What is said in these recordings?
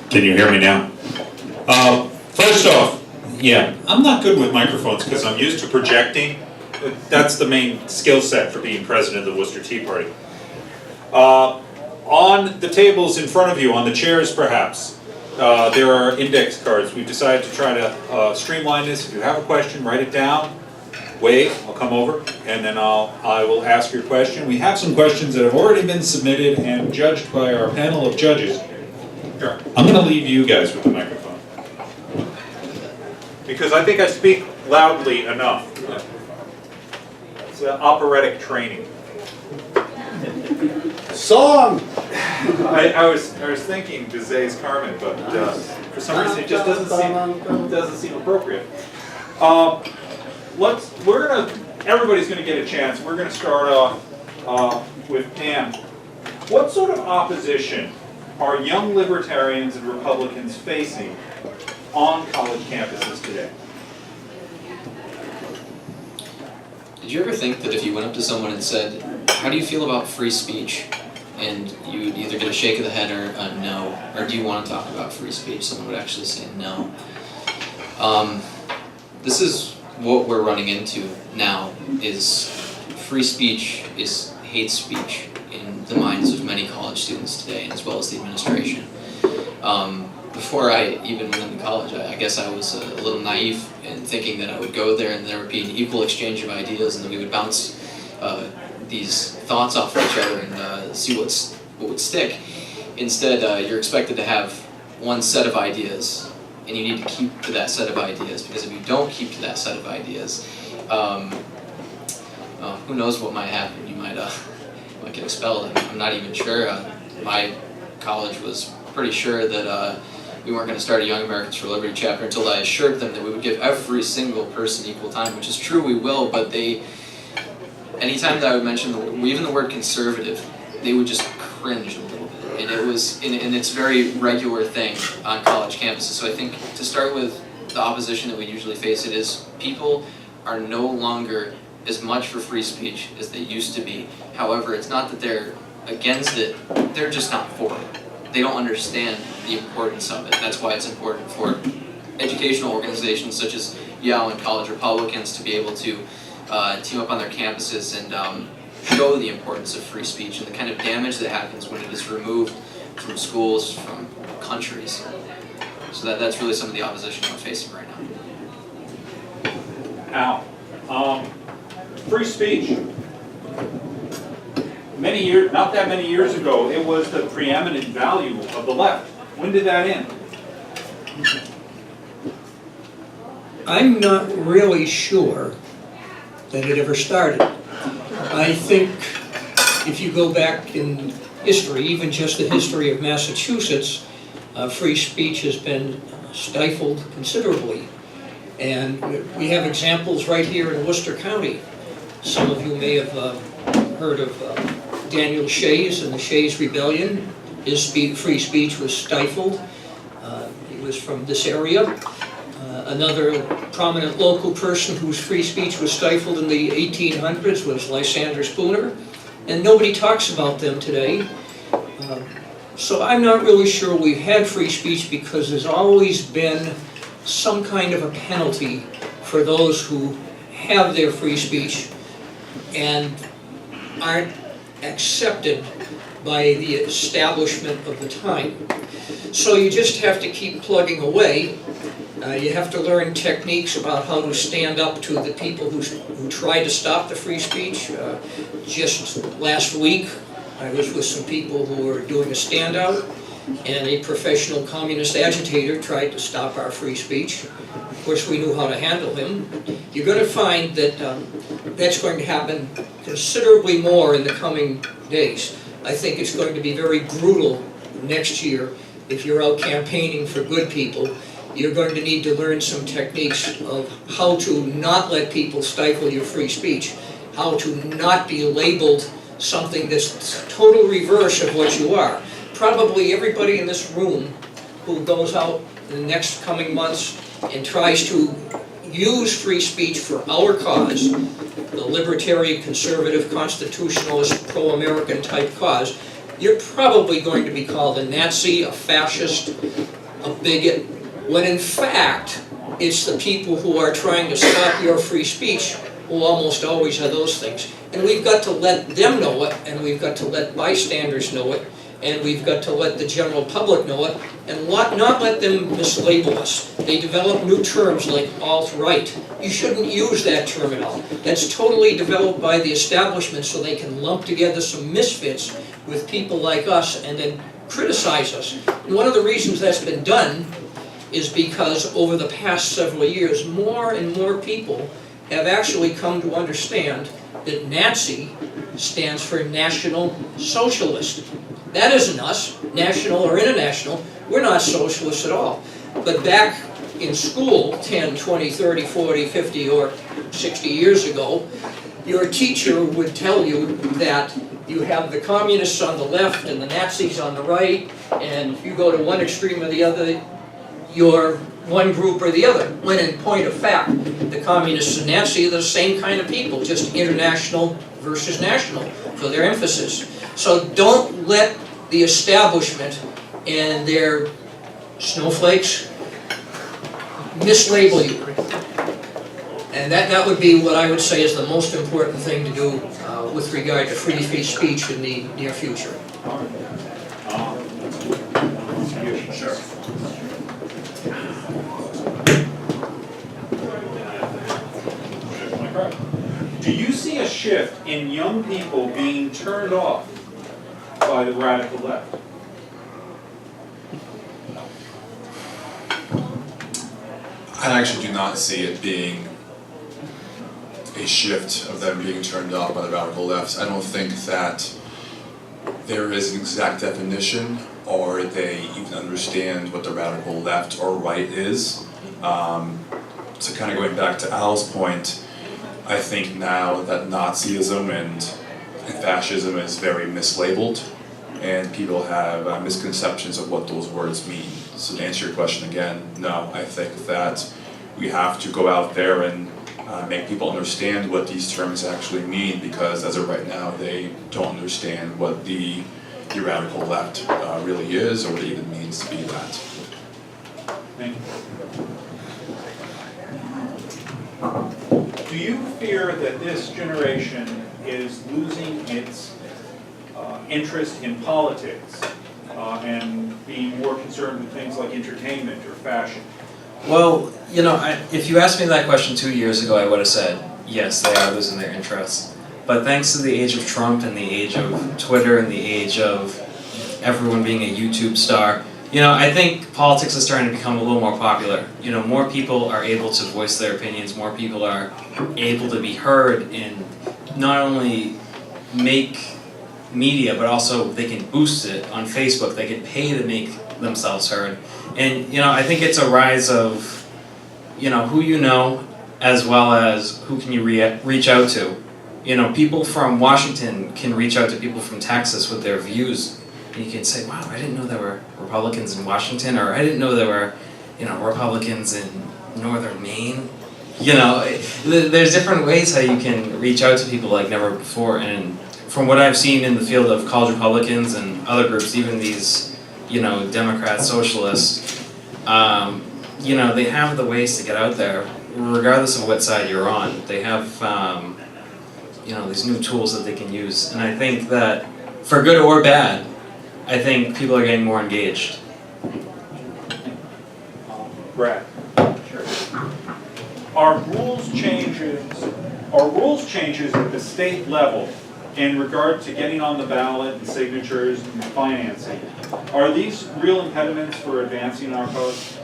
Can you hear me now? First off, yeah, I'm not good with microphones because I'm used to projecting. That's the main skill set for being president of the Worcester Tea Party. On the tables in front of you, on the chairs perhaps, there are index cards. We've decided to try to streamline this. If you have a question, write it down. Wait, I'll come over, and then I will ask your question. We have some questions that have already been submitted and judged by our panel of judges. Sure. I'm going to leave you guys with the microphone, because I think I speak loudly enough. It's an operatic training. Song! I was thinking Bizet's Carmen, but for some reason it just doesn't seem appropriate. Everybody's gonna get a chance. We're gonna start off with Pam. What sort of opposition are young libertarians and Republicans facing on college campuses today? Did you ever think that if you went up to someone and said, how do you feel about free speech? And you'd either get a shake of the head or a no, or do you want to talk about free speech? Someone would actually say no. This is what we're running into now, is free speech is hate speech in the minds of many college students today, as well as the administration. Before I even went into college, I guess I was a little naive in thinking that I would go there and there would be an equal exchange of ideas and that we would bounce these thoughts off of each other and see what would stick. Instead, you're expected to have one set of ideas, and you need to keep to that set of ideas, because if you don't keep to that set of ideas, who knows what might happen. You might get expelled. I'm not even sure. My college was pretty sure that we weren't going to start a Young Americans for Liberty chapter until I assured them that we would give every single person equal time, which is true, we will, but anytime that I would mention even the word conservative, they would just cringe a little bit. And it's a very regular thing on college campuses. So I think to start with the opposition that we usually face, it is people are no longer as much for free speech as they used to be. However, it's not that they're against it, they're just not for it. They don't understand the importance of it. That's why it's important for educational organizations such as Yale and College Republicans to be able to team up on their campuses and show the importance of free speech and the kind of damage that happens when it is removed from schools, from countries. So that's really some of the opposition we're facing right now. Free speech. Not that many years ago, it was the preeminent value of the left. When did that end? I'm not really sure that it ever started. I think if you go back in history, even just the history of Massachusetts, free speech has been stifled considerably. And we have examples right here in Worcester County. Some of you may have heard of Daniel Shays and the Shays Rebellion. His free speech was stifled. He was from this area. Another prominent local person whose free speech was stifled in the 1800s was Lysander Spooner, and nobody talks about them today. So I'm not really sure we've had free speech, because there's always been some kind of a penalty for those who have their free speech and aren't accepted by the establishment of the time. So you just have to keep plugging away. You have to learn techniques about how to stand up to the people who try to stop the free speech. Just last week, I was with some people who were doing a standout, and a professional communist agitator tried to stop our free speech. Of course, we knew how to handle him. You're going to find that that's going to happen considerably more in the coming days. I think it's going to be very brutal next year if you're out campaigning for good people. You're going to need to learn some techniques of how to not let people stifle your free speech, how to not be labeled something that's total reverse of what you are. Probably everybody in this room who goes out in the next coming months and tries to use free speech for our cause, the libertarian, conservative, constitutionalist, pro-American type cause, you're probably going to be called a Nazi, a fascist, a bigot, when in fact, it's the people who are trying to stop your free speech who almost always are those things. And we've got to let them know it, and we've got to let bystanders know it, and we've got to let the general public know it, and not let them mislabel us. They develop new terms like alt-right. You shouldn't use that term at all. That's totally developed by the establishment so they can lump together some misfits with people like us and then criticize us. And one of the reasons that's been done is because over the past several years, more and more people have actually come to understand that Nazi stands for National Socialist. That isn't us, national or international. We're not socialists at all. But back in school 10, 20, 30, 40, 50, or 60 years ago, your teacher would tell you that you have the communists on the left and the Nazis on the right, and if you go to one extreme or the other, you're one group or the other. When in point of fact, the communists and Nazis are the same kind of people, just international versus national for their emphasis. So don't let the establishment and their snowflakes mislabel you. And that would be what I would say is the most important thing to do with regard to free speech in the near future. Sure. Do you see a shift in young people being turned off by the radical left? I actually do not see it being a shift of them being turned off by the radical left. I don't think that there is an exact definition or they even understand what the radical left or right is. So kind of going back to Al's point, I think now that Nazism and fascism is very mislabeled and people have misconceptions of what those words mean. So to answer your question again, no, I think that we have to go out there and make people understand what these terms actually mean, because as of right now they don't understand what the radical left really is or what it even means to be that. Thank you. Do you fear that this generation is losing its interest in politics and being more concerned with things like entertainment or fashion? Well, you know, if you asked me that question 2 years ago, I would have said, yes, they are losing their interest. But thanks to the age of Trump and the age of Twitter and the age of everyone being a YouTube star, you know, I think politics is starting to become a little more popular. You know, more people are able to voice their opinions, more people are able to be heard and not only make media, but also they can boost it on Facebook, they can pay to make themselves heard. And, you know, I think it's a rise of, you know, who you know as well as who can you reach out to. You know, people from Washington can reach out to people from Texas with their views. And you can say, wow, I didn't know there were Republicans in Washington, or I didn't know there were, you know, Republicans in northern Maine. You know, there's different ways how you can reach out to people like never before. And from what I've seen in the field of college Republicans and other groups, even these, you know, Democrats, socialists, you know, they have the ways to get out there, regardless of what side you're on. They have, you know, these new tools that they can use. And I think that, for good or bad, I think people are getting more engaged. Brad? Sure. Are rules changes at the state level in regard to getting on the ballot and signatures and financing, are these real impediments for advancing our cause?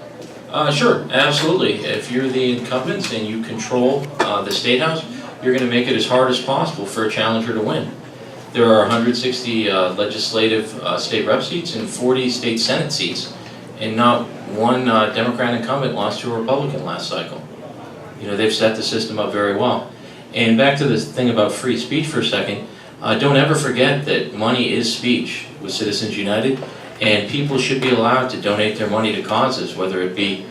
Sure, absolutely. If you're the incumbents and you control the State House, you're going to make it as hard as possible for a challenger to win. There are 160 legislative state rep seats and 40 state Senate seats, and not one Democrat incumbent lost to a Republican last cycle. You know, they've set the system up very well. And back to this thing about free speech for a second, don't ever forget that money is speech with Citizens United, and people should be allowed to donate their money to causes, whether it be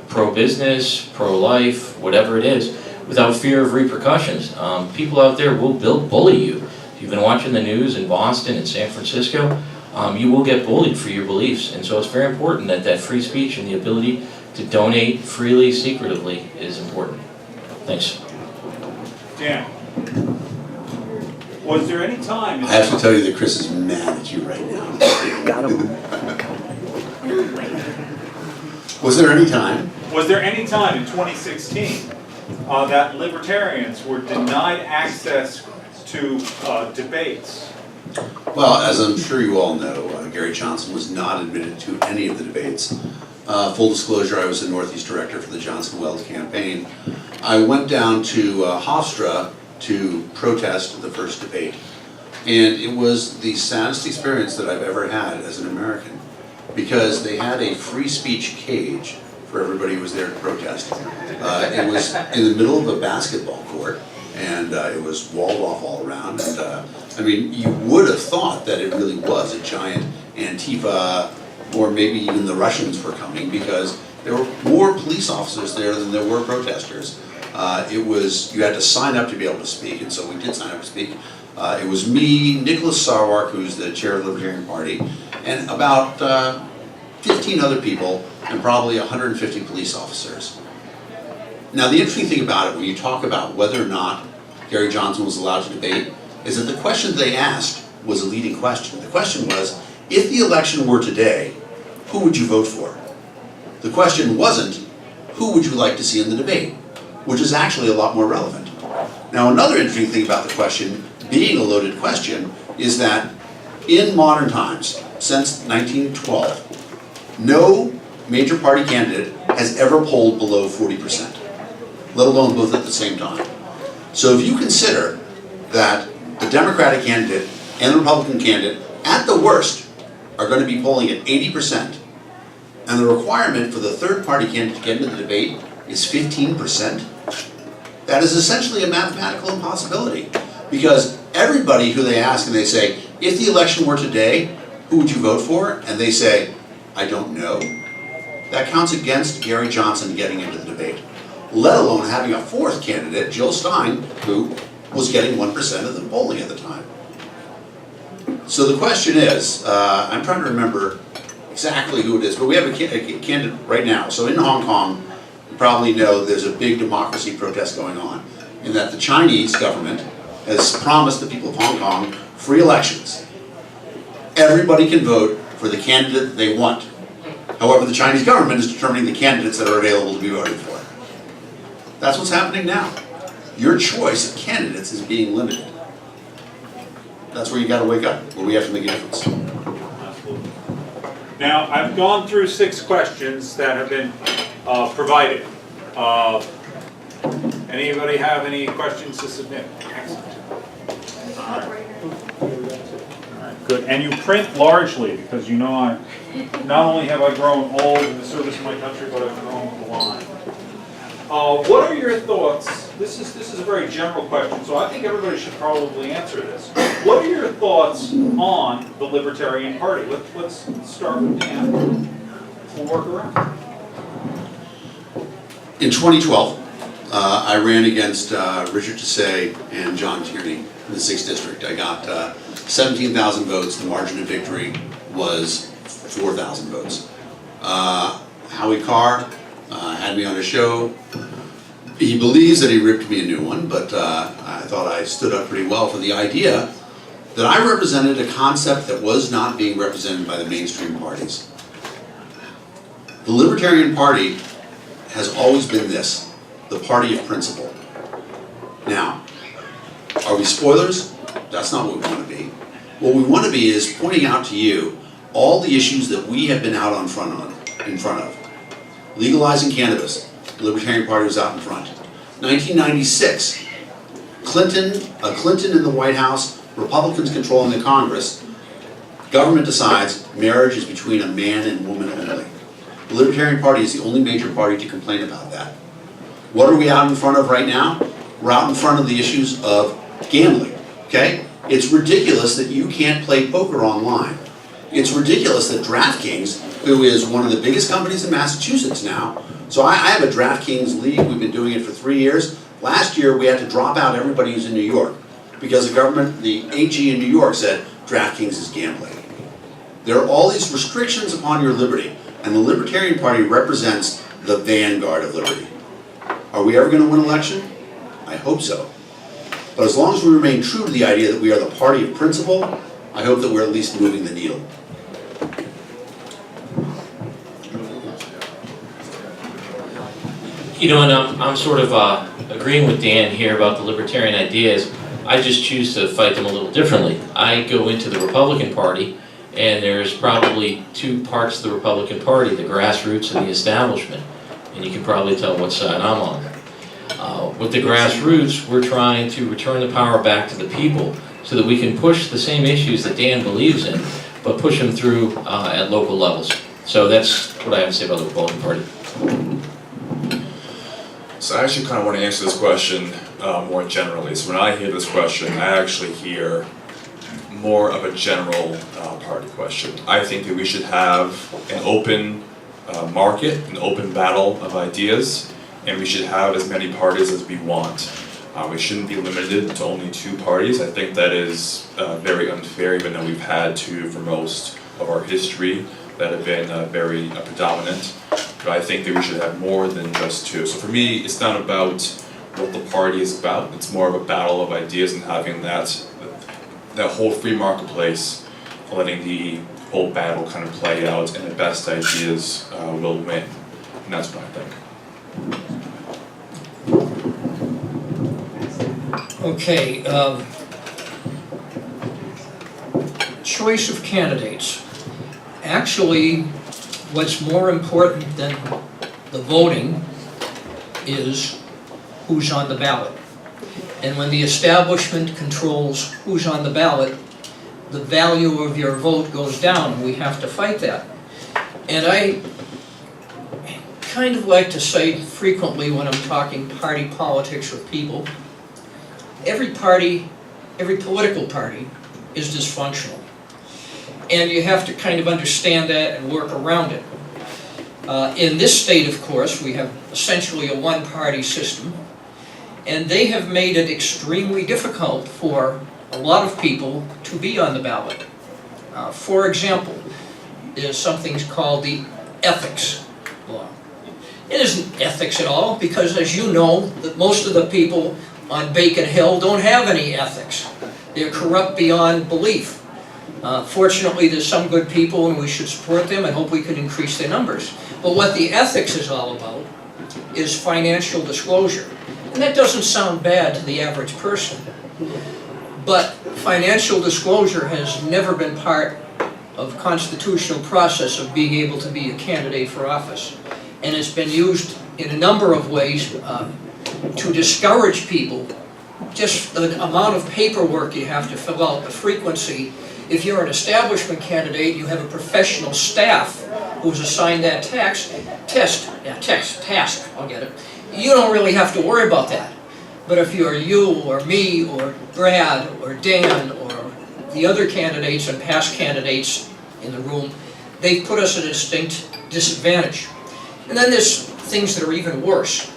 pro-business, pro-life, whatever it is, without fear of repercussions. People out there will bully you. If you've been watching the news in Boston and San Francisco, you will get bullied for your beliefs. And so it's very important that that free speech and the ability to donate freely, secretively is important. Thanks. Dan, was there any time? I have to tell you that Chris is mad at you right now. Got him. Was there any time? Was there any time in 2016 that libertarians were denied access to debates? Well, as I'm sure you all know, Gary Johnson was not admitted to any of the debates. Full disclosure, I was the Northeast Director for the Johnson Weld campaign. I went down to Hofstra to protest the first debate. And it was the saddest experience that I've ever had as an American, because they had a free speech cage for everybody who was there to protest. It was in the middle of a basketball court, and it was walled off all around. And I mean, you would have thought that it really was a giant Antifa, or maybe even the Russians were coming, because there were more police officers there than there were protesters. You had to sign up to be able to speak, and so we did sign up to speak. It was me, Nicholas Sarwark, who's the chair of the Libertarian Party, and about 15 other people, and probably 150 police officers. Now, the interesting thing about it, when you talk about whether or not Gary Johnson was allowed to debate, is that the question they asked was a leading question. The question was, if the election were today, who would you vote for? The question wasn't, who would you like to see in the debate? Which is actually a lot more relevant. Now, another interesting thing about the question, being a loaded question, is that in modern times, since 1912, no major party candidate has ever polled below 40%, let alone both at the same time. So if you consider that the Democratic candidate and the Republican candidate, at the worst, are going to be polling at 80%, and the requirement for the third party candidate to get into the debate is 15%, that is essentially a mathematical impossibility. Because everybody who they ask and they say, if the election were today, who would you vote for? And they say, I don't know. That counts against Gary Johnson getting into the debate. Let alone having a fourth candidate, Jill Stein, who was getting 1% of the polling at the time. So the question is, I'm trying to remember exactly who it is, but we have a candidate right now. So in Hong Kong, you probably know there's a big democracy protest going on, in that the Chinese government has promised the people of Hong Kong free elections. Everybody can vote for the candidate that they want. However, the Chinese government is determining the candidates that are available to be voted for. That's what's happening now. Your choice of candidates is being limited. That's where you got to wake up, where we have to make a difference. Absolutely. Now, I've gone through 6 questions that have been provided. Anybody have any questions to submit? Excellent. All right. Good. And you print largely, because you know not only have I grown old in the service of my country, but I've grown blind. What are your thoughts? This is a very general question, so I think everybody should probably answer this. What are your thoughts on the Libertarian Party? Let's start with Dan. We'll work around. In 2012, I ran against Richard Tassay and John Tierney in the 6th District. I got 17,000 votes. The margin of victory was 4,000 votes. Howie Carr had me on a show. He believes that he ripped me a new one, but I thought I stood up pretty well for the idea that I represented a concept that was not being represented by the mainstream parties. The Libertarian Party has always been this, the party of principle. Now, are we spoilers? That's not what we want to be. What we want to be is pointing out to you all the issues that we have been out in front of. Legalizing cannabis, the Libertarian Party was out in front. 1996, Clinton in the White House, Republicans controlling the Congress, government decides marriage is between a man and woman only. The Libertarian Party is the only major party to complain about that. What are we out in front of right now? We're out in front of the issues of gambling, okay? It's ridiculous that you can't play poker online. It's ridiculous that DraftKings, who is one of the biggest companies in Massachusetts now, so I have a DraftKings league, we've been doing it for 3 years. Last year we had to drop out everybody who's in New York. because the AG in New York said DraftKings is gambling. There are all these restrictions upon your liberty, and the Libertarian Party represents the vanguard of liberty. Are we ever going to win an election? I hope so. But as long as we remain true to the idea that we are the party of principle, I hope that we're at least moving the needle. You know, and I'm sort of agreeing with Dan here about the libertarian ideas. I just choose to fight them a little differently. I go into the Republican Party, and there's probably two parts of the Republican Party, the grassroots and the establishment. And you can probably tell what side I'm on. With the grassroots, we're trying to return the power back to the people so that we can push the same issues that Dan believes in, but push them through at local levels. So that's what I have to say about the Republican Party. So I actually kind of want to answer this question more generally. So when I hear this question, I actually hear more of a general party question. I think that we should have an open market, an open battle of ideas, and we should have as many parties as we want. We shouldn't be limited to only two parties. I think that is very unfair, even though we've had two for most of our history that have been very predominant. But I think that we should have more than just two. So for me, it's not about what the party is about. It's more of a battle of ideas and having that whole free marketplace, letting the whole battle kind of play out, and the best ideas will win. And that's what I think. Okay, choice of candidates. Actually, what's more important than the voting is who's on the ballot. And when the establishment controls who's on the ballot, the value of your vote goes down. We have to fight that. And I kind of like to say frequently when I'm talking party politics with people, every party, every political party is dysfunctional. And you have to kind of understand that and work around it. In this state, of course, we have essentially a one-party system, and they have made it extremely difficult for a lot of people to be on the ballot. For example, there's something called the ethics law. It isn't ethics at all, because as you know, that most of the people on Bacon Hill don't have any ethics. They're corrupt beyond belief. Fortunately, there's some good people and we should support them and hope we can increase their numbers. But what the ethics is all about is financial disclosure. And that doesn't sound bad to the average person. But financial disclosure has never been part of the constitutional process of being able to be a candidate for office. And it's been used in a number of ways to discourage people. Just the amount of paperwork you have to fill out, the frequency. If you're an establishment candidate, you have a professional staff who's assigned that task, I'll get it. You don't really have to worry about that. But if you're you or me or Brad or Dan or the other candidates and past candidates in the room, they put us at a distinct disadvantage. And then there's things that are even worse.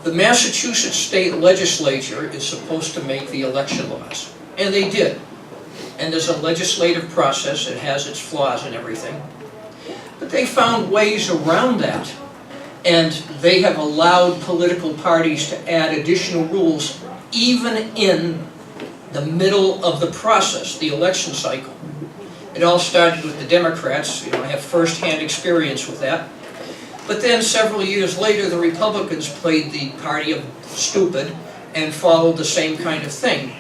The Massachusetts state legislature is supposed to make the election laws, and they did. And there's a legislative process, it has its flaws and everything. But they found ways around that, and they have allowed political parties to add additional rules even in the middle of the process, the election cycle. It all started with the Democrats. I have first-hand experience with that. But then several years later, the Republicans played the party of stupid and followed the same kind of thing,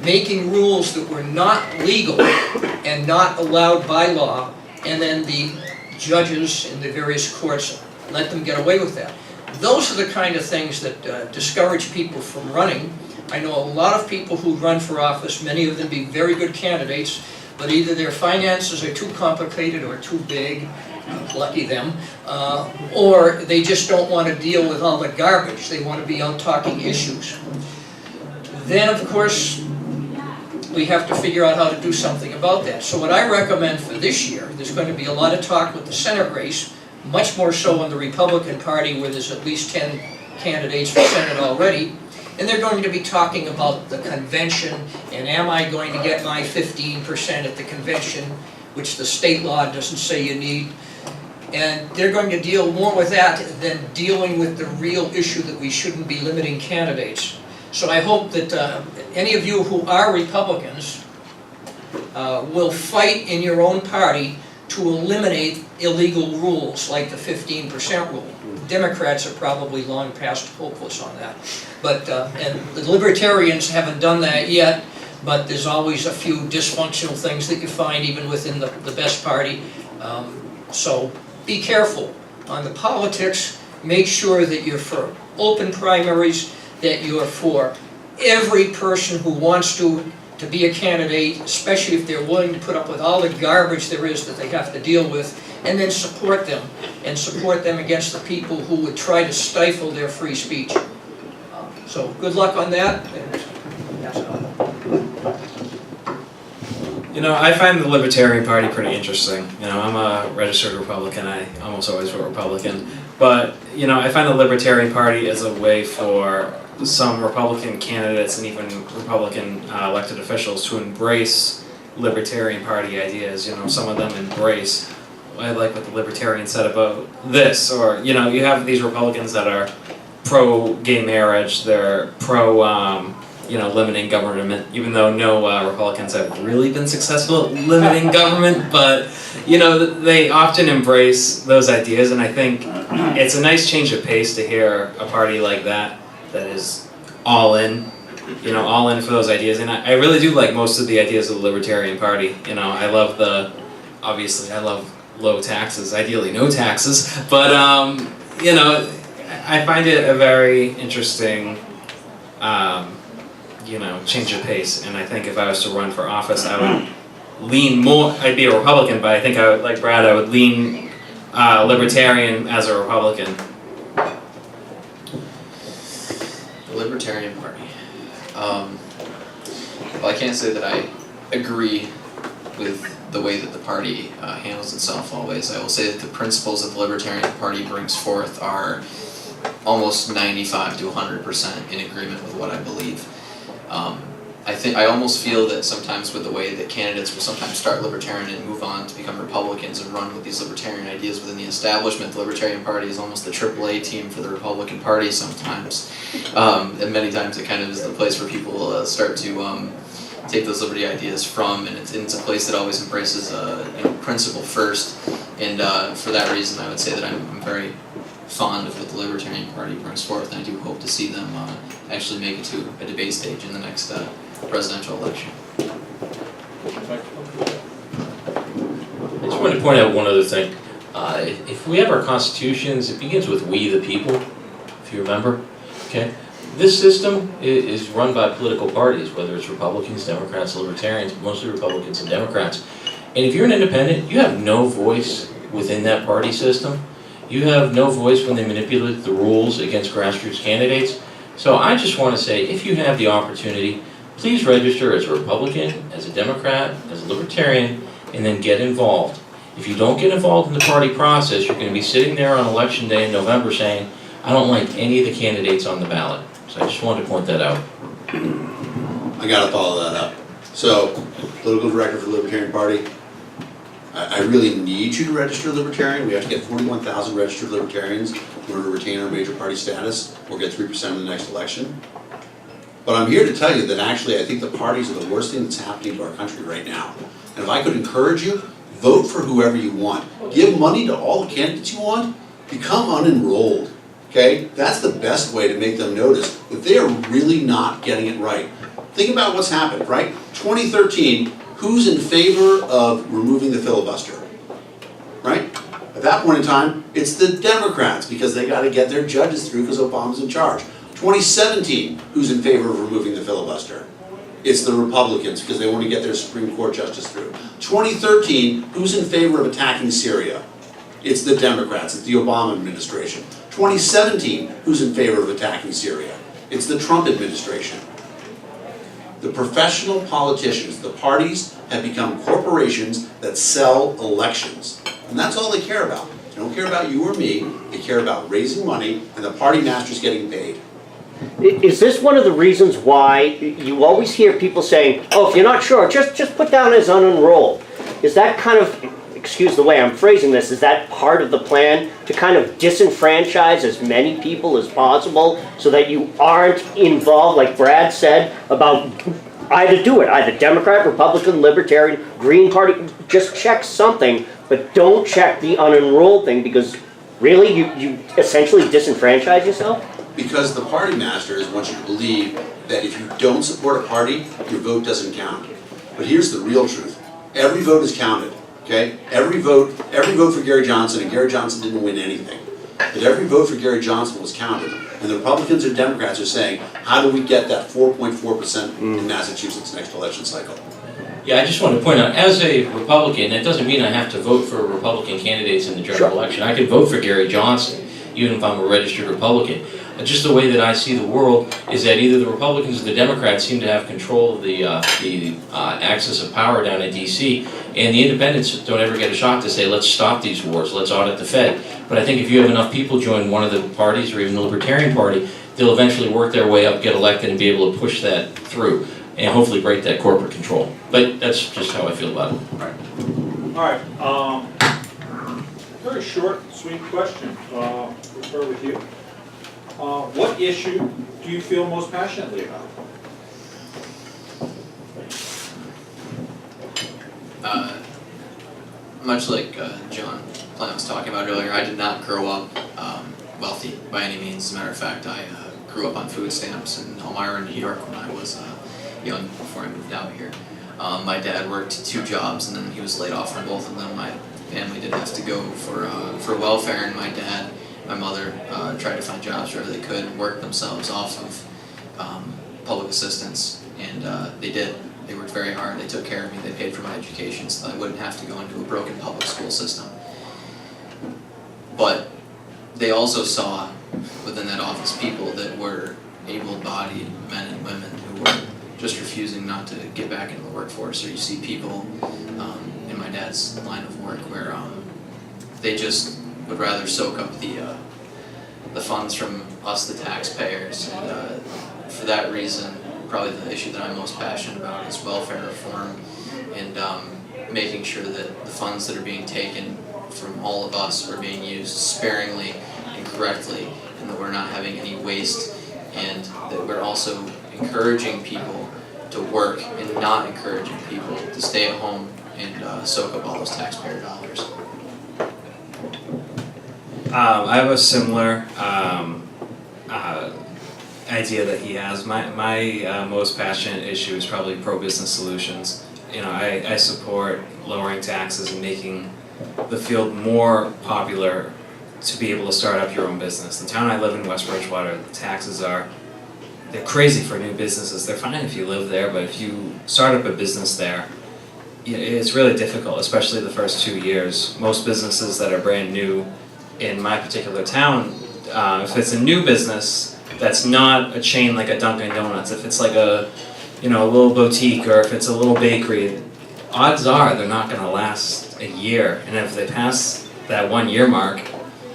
making rules that were not legal and not allowed by law, and then the judges in the various courts let them get away with that. Those are the kind of things that discourage people from running. I know a lot of people who run for office, many of them be very good candidates, but either their finances are too complicated or too big, lucky them, or they just don't want to deal with all the garbage. They want to be out talking issues. Then, of course, we have to figure out how to do something about that. So what I recommend for this year, there's going to be a lot of talk with the Senate race, much more so in the Republican Party where there's at least 10 candidates for Senate already, And they're going to be talking about the convention, and am I going to get my 15% at the convention, which the state law doesn't say you need. And they're going to deal more with that than dealing with the real issue that we shouldn't be limiting candidates. So I hope that any of you who are Republicans will fight in your own party to eliminate illegal rules like the 15% rule. Democrats are probably long past hopeless on that. But, and the Libertarians haven't done that yet, but there's always a few dysfunctional things that you find even within the best party. So be careful on the politics. Make sure that you're for open primaries, that you're for every person who wants to be a candidate, especially if they're willing to put up with all the garbage there is that they have to deal with, and then support them, and support them against the people who would try to stifle their free speech. So good luck on that, and that's all. You know, I find the Libertarian Party pretty interesting. You know, I'm a registered Republican. I almost always vote Republican. But, you know, I find the Libertarian Party as a way for some Republican candidates and even Republican elected officials to embrace Libertarian Party ideas. You know, some of them embrace, I like what the Libertarian said about this, or, you know, you have these Republicans that are pro-gay marriage, they're pro, you know, limiting government, even though no Republicans have really been successful at limiting government, but, you know, they often embrace those ideas, and I think it's a nice change of pace to hear a party like that is all in, you know, all in for those ideas, and I really do like most of the ideas of the Libertarian Party. You know, I love obviously I love low taxes, ideally no taxes, but, you know, I find it a very interesting, you know, change of pace, and I think if I was to run for office, I would lean more, I'd be a Republican, but I think I would, like Brad, I would lean Libertarian as a Republican. The Libertarian Party. Well, I can't say that I agree with the way that the party handles itself always. I will say that the principles that the Libertarian Party brings forth are almost 95 to 100% in agreement with what I believe. I almost feel that sometimes with the way that candidates will sometimes start Libertarian and move on to become Republicans and run with these Libertarian ideas within the establishment, the Libertarian Party is almost the Q+A team for the Republican Party sometimes. And many times it kind of is the place where people start to take those liberty ideas from, and it's a place that always embraces you know, principle first. And for that reason, I would say that I'm very fond of what the Libertarian Party brings forth, and I do hope to see them actually make it to a debate stage in the next presidential election. I just wanted to point out one other thing. If we have our constitutions, it begins with "we the people," if you remember. Okay, this system is run by political parties, whether it's Republicans, Democrats, Libertarians, mostly Republicans and Democrats. And if you're an independent, you have no voice within that party system. You have no voice when they manipulate the rules against grassroots candidates. So I just want to say, if you have the opportunity, please register as a Republican, as a Democrat, as a Libertarian, and then get involved. If you don't get involved in the party process, you're going to be sitting there on election day in November saying, I don't like any of the candidates on the ballot. So I just wanted to point that out. I gotta follow that up. So, political director for the Libertarian Party, I really need you to register Libertarian. We have to get 41,000 registered Libertarians in order to retain our major party status or get 3% in the next election. But I'm here to tell you that actually I think the parties are the worst thing that's happening to our country right now. And if I could encourage you, vote for whoever you want. Give money to all the candidates you want. Become unenrolled. Okay? That's the best way to make them notice that they are really not getting it right. Think about what's happened, right? 2013, who's in favor of removing the filibuster? Right? At that point in time, it's the Democrats because they got to get their judges through because Obama's in charge. 2017, who's in favor of removing the filibuster? It's the Republicans because they want to get their Supreme Court justice through. 2013, who's in favor of attacking Syria? It's the Democrats, it's the Obama administration. 2017, who's in favor of attacking Syria? It's the Trump administration. The professional politicians, the parties, have become corporations that sell elections. And that's all they care about. They don't care about you or me, they care about raising money and the party masters getting paid. Is this one of the reasons why you always hear people saying, oh, if you're not sure, just put down as unenrolled? Is that kind of, excuse the way I'm phrasing this, is that part of the plan to kind of disenfranchise as many people as possible so that you aren't involved, like Brad said, about either do it, either Democrat, Republican, Libertarian, Green Party, just check something, but don't check the unenrolled thing because really you essentially disenfranchise yourself? Because the party masters want you to believe that if you don't support a party, your vote doesn't count. But here's the real truth. Every vote is counted, okay? Every vote for Gary Johnson, and Gary Johnson didn't win anything. But every vote for Gary Johnson was counted. And the Republicans and Democrats are saying, how do we get that 4.4% in Massachusetts next election cycle? Yeah, I just want to point out, as a Republican, that doesn't mean I have to vote for Republican candidates in the general election. I can vote for Gary Johnson, even if I'm a registered Republican. Just the way that I see the world is that either the Republicans or the Democrats seem to have control of the axis of power down in D.C., and the independents don't ever get a shot to say, let's stop these wars, let's audit the Fed. But I think if you have enough people join one of the parties, or even the Libertarian Party, they'll eventually work their way up, get elected, and be able to push that through, and hopefully break that corporate control. But that's just how I feel about it. All right, very short, sweet question. We'll start with you. What issue do you feel most passionately about? Much like John Plant was talking about earlier, I did not grow up wealthy by any means. As a matter of fact, I grew up on food stamps in Elmira, New York when I was young, before I moved out here. My dad worked 2 jobs and then he was laid off on both of them. My family did have to go for welfare, and my mother tried to find jobs wherever they could, work themselves off of public assistance, and they did. They worked very hard, they took care of me, they paid for my education so that I wouldn't have to go into a broken public school system. But they also saw within that office people that were able-bodied men and women who were just refusing not to get back into the workforce. Or you see people in my dad's line of work where they just would rather soak up the funds from us, the taxpayers, and for that reason, probably the issue that I'm most passionate about is welfare reform and making sure that the funds that are being taken from all of us are being used sparingly and correctly, and that we're not having any waste, and that we're also encouraging people to work and not encouraging people to stay at home and soak up all those taxpayer dollars. I have a similar idea that he has. My most passionate issue is probably pro-business solutions. You know, I support lowering taxes and making the field more popular to be able to start up your own business. The town I live in, West Bridgewater, the taxes they're crazy for new businesses. They're fine if you live there, but if you start up a business there, it's really difficult, especially the first 2 years. Most businesses that are brand new in my particular town, if it's a new business that's not a chain like a Dunkin' Donuts, if it's like a little boutique, or if it's a little bakery, odds are they're not going to last a year. And if they pass that 1 year mark,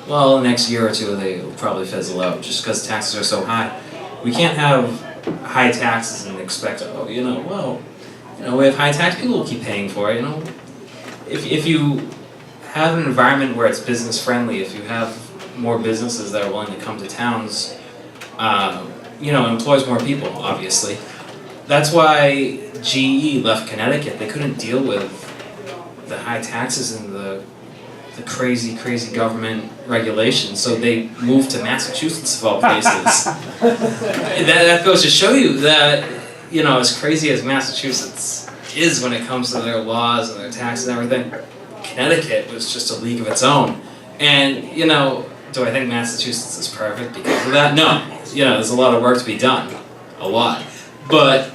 well, the next year or two they will probably fizzle out just because taxes are so high. We can't have high taxes and expect, we have high tax, people will keep paying for it. If you have an environment where it's business friendly, if you have more businesses that are willing to come to towns, employs more people, obviously. That's why GE left Connecticut. They couldn't deal with the high taxes and the crazy government regulations, so they moved to Massachusetts of all places. that goes to show you that, as crazy as Massachusetts is when it comes to their laws and their taxes and everything, Connecticut was just a league of its own. And, do I think Massachusetts is perfect because of that? No. There's a lot of work to be done. A lot. But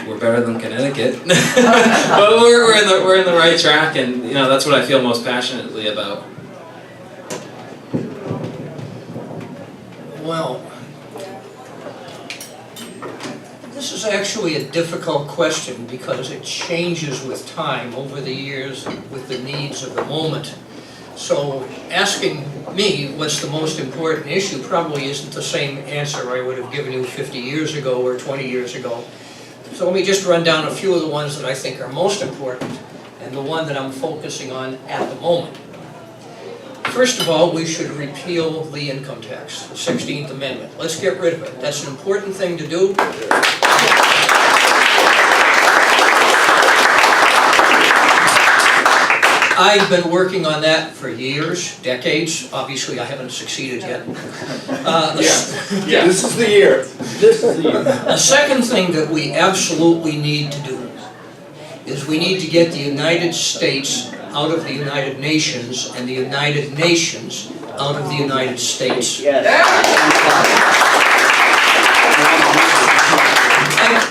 we're better than Connecticut. But we're in the right track, and that's what I feel most passionately about. Well, this is actually a difficult question because it changes with time over the years with the needs of the moment. So asking me what's the most important issue probably isn't the same answer I would have given you 50 years ago or 20 years ago. So let me just run down a few of the ones that I think are most important and the one that I'm focusing on at the moment. First of all, we should repeal the income tax, the 16th Amendment. Let's get rid of it. That's an important thing to do. I've been working on that for years, decades. Obviously, I haven't succeeded yet. This is the year. The second thing that we absolutely need to do is we need to get the United States out of the United Nations and the United Nations out of the United States. Yes.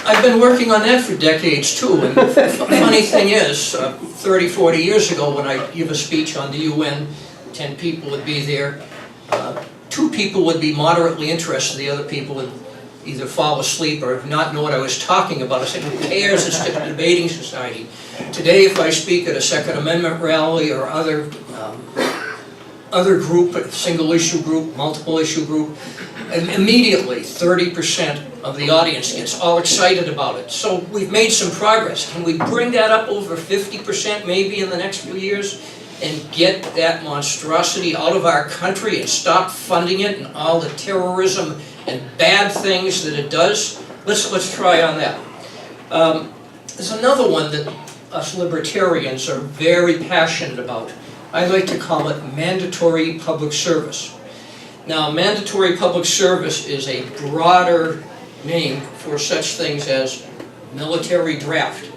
I've been working on that for decades too, and the funny thing is, 30, 40 years ago when I give a speech on the UN, 10 people would be there, 2 people would be moderately interested, the other people would either fall asleep or not know what I was talking about. I said, who cares, it's just a debating society. Today if I speak at a Second Amendment rally or other group, a single issue group, multiple issue group, and immediately 30% of the audience gets all excited about it. So we've made some progress. Can we bring that up over 50% maybe in the next few years and get that monstrosity out of our country and stop funding it and all the terrorism and bad things that it does? Let's try on that. There's another one that us libertarians are very passionate about. I like to call it mandatory public service. Now, mandatory public service is a broader name for such things as military draft.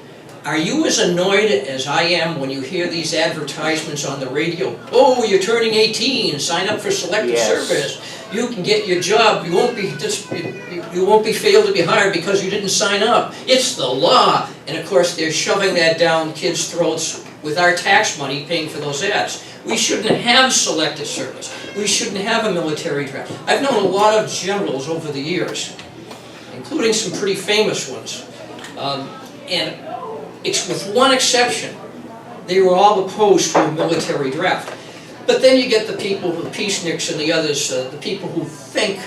Are you as annoyed as I am when you hear these advertisements on the radio? Oh, you're turning 18, sign up for selective service. You can get your job, you won't be failed to be hired because you didn't sign up. It's the law. And of course, they're shoving that down kids' throats with our tax money paying for those ads. We shouldn't have selective service. We shouldn't have a military draft. I've known a lot of generals over the years, including some pretty famous ones. And with one exception, they were all opposed to a military draft. But then you get the people, the peaceniks and the others, the people who think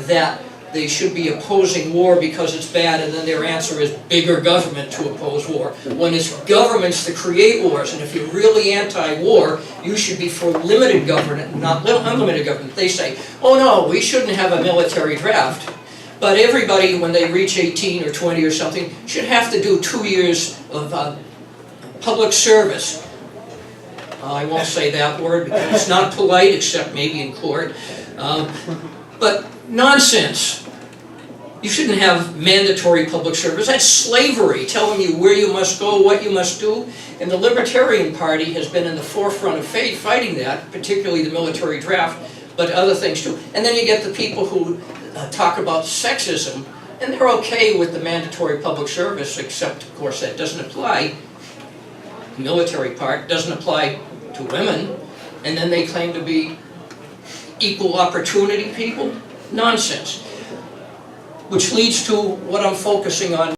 that they should be opposing war because it's bad, and then their answer is bigger government to oppose war, when it's governments that create wars. And if you're really anti-war, you should be for limited government, not unlimited government. They say, oh no, we shouldn't have a military draft, but everybody, when they reach 18 or 20 or something, should have to do 2 years of public service. I won't say that word because it's not polite, except maybe in court. But nonsense. You shouldn't have mandatory public service. That's slavery, telling you where you must go, what you must do. And the Libertarian Party has been in the forefront of fighting that, particularly the military draft, but other things too. And then you get the people who talk about sexism, and they're okay with the mandatory public service, except, of course, that doesn't apply. The military part doesn't apply to women, and then they claim to be equal opportunity people. Nonsense. Which leads to what I'm focusing on